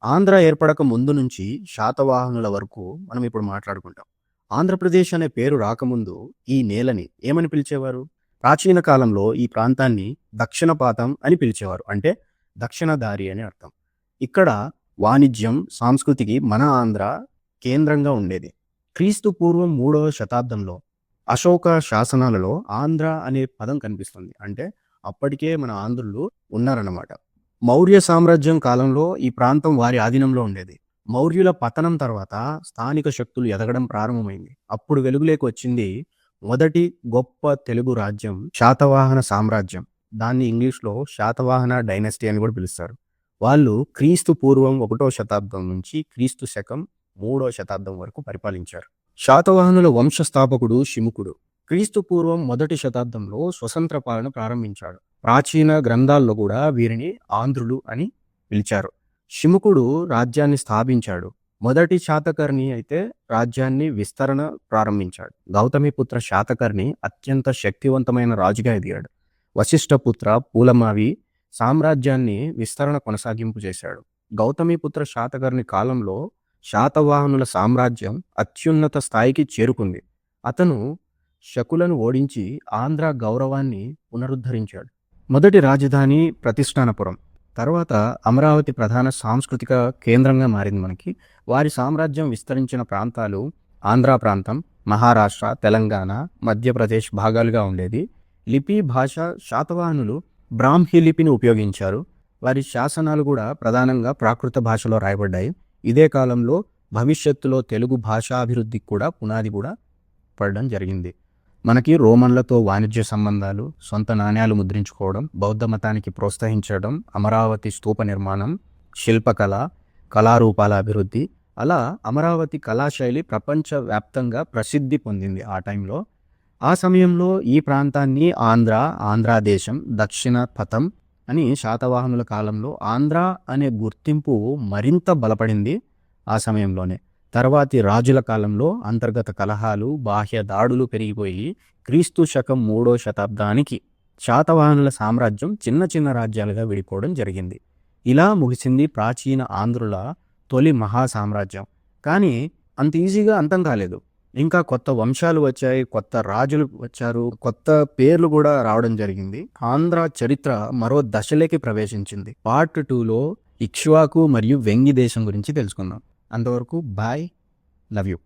ఆంధ్ర ఏర్పడక ముందు నుంచి శాతవాహనుల వరకు మనం ఇప్పుడు మాట్లాడుకుంటాం. ఆంధ్రప్రదేశ్ అనే పేరు రాకముందు ఈ నేలని ఏమని పిలిచేవారు? ప్రాచీన కాలంలో ఈ ప్రాంతాన్ని దక్షిణపాతం అని పిలిచేవారు. అంటే దక్షిణ దారి అని అర్థం. ఇక్కడ వాణిజ్యం, సంస్కృతికి మన ఆంధ్ర కేంద్రంగా ఉండేది. క్రీస్తు పూర్వం 3వ శతాబ్దంలో అశోక శాసనాలలో ఆంధ్ర అనే పదం కనిపిస్తుంది. అంటే అప్పటికే మన ఆంధ్రులు ఉన్నారన్నమాట. మౌర్య సామ్రాజ్యం కాలంలో ఈ ప్రాంతం వారి ఆధీనంలో ఉండేది. మౌర్యుల పతనం తర్వాత స్థానిక శక్తులు ఎదగడం ప్రారంభమైంది. అప్పుడు వెలుగులోకి వచ్చింది మొదటి గొప్ప తెలుగు రాజ్యం శాతవాహన సామ్రాజ్యం. దాన్ని ఇంగ్లీష్‌లో శాతవాహన డైనస్టీ అని కూడా పిలుస్తారు. వాళ్ళు క్రీస్తు పూర్వం 1వ శతాబ్దం నుంచి క్రీస్తు శకం 3వ శతాబ్దం వరకు పరిపాలించారు. శాతవాహనుల వంశస్థాపకుడు శిముకుడు క్రీస్తు పూర్వం 1వ శతాబ్దంలో స్వతంత్ర పాలన ప్రారంభించాడు. ప్రాచీన గ్రంథాల్లో కూడా వీరిని ఆంధ్రులు అని పిలిచారు. శిముకుడు రాజ్యాన్ని స్థాపించాడు. మొదటి శాతకర్ణి అయితే రాజ్యాన్ని విస్తరణ ప్రారంభించాడు. గౌతమిపుత్ర శాతకర్ణి అత్యంత శక్తివంతమైన రాజుగా ఎదిగాడు. వశిష్ఠపుత్ర పూలమావి సామ్రాజ్యాన్ని విస్తరణ కొనసాగింపు చేశాడు. గౌతమిపుత్ర శాతకర్ణి కాలంలో శాతవాహనుల సామ్రాజ్యం అత్యున్నత స్థాయికి చేరుకుంది. అతను శకులను ఓడించి ఆంధ్ర గౌరవాన్ని పునరుద్ధరించాడు. మొదటి రాజధాని ప్రతిష్టానపురం, తర్వాత అమరావతి ప్రధాన సాంస్కృతిక కేంద్రంగా మారింది మనకి. వారి సామ్రాజ్యం విస్తరించిన ప్రాంతాలు ఆంధ్ర ప్రాంతం, మహారాష్ట్ర, తెలంగాణ, మధ్యప్రదేశ్ భాగాలుగా ఉండేది. లిపి భాష శాతవాహనులు బ్రాహ్మీ లిపిని ఉపయోగించారు. వారి శాసనాలు కూడా ప్రధానంగా ప్రాకృత భాషలో రాయబడ్డాయి. ఇదే కాలంలో భవిష్యత్తులో తెలుగు భాషాభివృద్ధికి కూడా పునాది కూడా పడడం జరిగింది. మనకి రోమన్లతో వాణిజ్య సంబంధాలు, సొంత నాణ్యాలు ముద్రించుకోవడం, బౌద్ధ మతానికి ప్రోత్సహించడం, అమరావతి స్తూప నిర్మాణం, శిల్పకళ, కళారూపాల అభివృద్ధి, అలా అమరావతి కళాశైలి ప్రపంచవ్యాప్తంగా ప్రసిద్ధి పొందింది ఆ టైంలో. ఆ సమయంలో ఈ ప్రాంతాన్ని ఆంధ్రదేశం, దక్షిణ పథం అని శాతవాహనుల కాలంలో ఆంధ్ర అనే గుర్తింపు మరింత బలపడింది ఆ సమయంలోనే. తర్వాతి రాజుల కాలంలో అంతర్గత కలహాలు, బాహ్య దాడులు పెరిగిపోయి క్రీస్తు శకం 3వ శతాబ్దానికి శాతవాహనుల సామ్రాజ్యం చిన్న చిన్న రాజ్యాలుగా విడిపోవడం జరిగింది. ఇలా ముగిసింది ప్రాచీన ఆంధ్రుల తొలి మహా సామ్రాజ్యం. కానీ అంత ఈజీగా అంతం కాలేదు. ఇంకా కొత్త వంశాలు వచ్చాయి, కొత్త రాజులు వచ్చారు, కొత్త పేర్లు కూడా రావడం జరిగింది. ఆంధ్ర చరిత్ర మరో దశలోకి ప్రవేశించింది. పార్ట్ 2లో ఇక్ష్వాకు మరియు వెంగి దేశం గురించి తెలుసుకుందాం. అంతవరకు బాయ్, లవ్ యూ.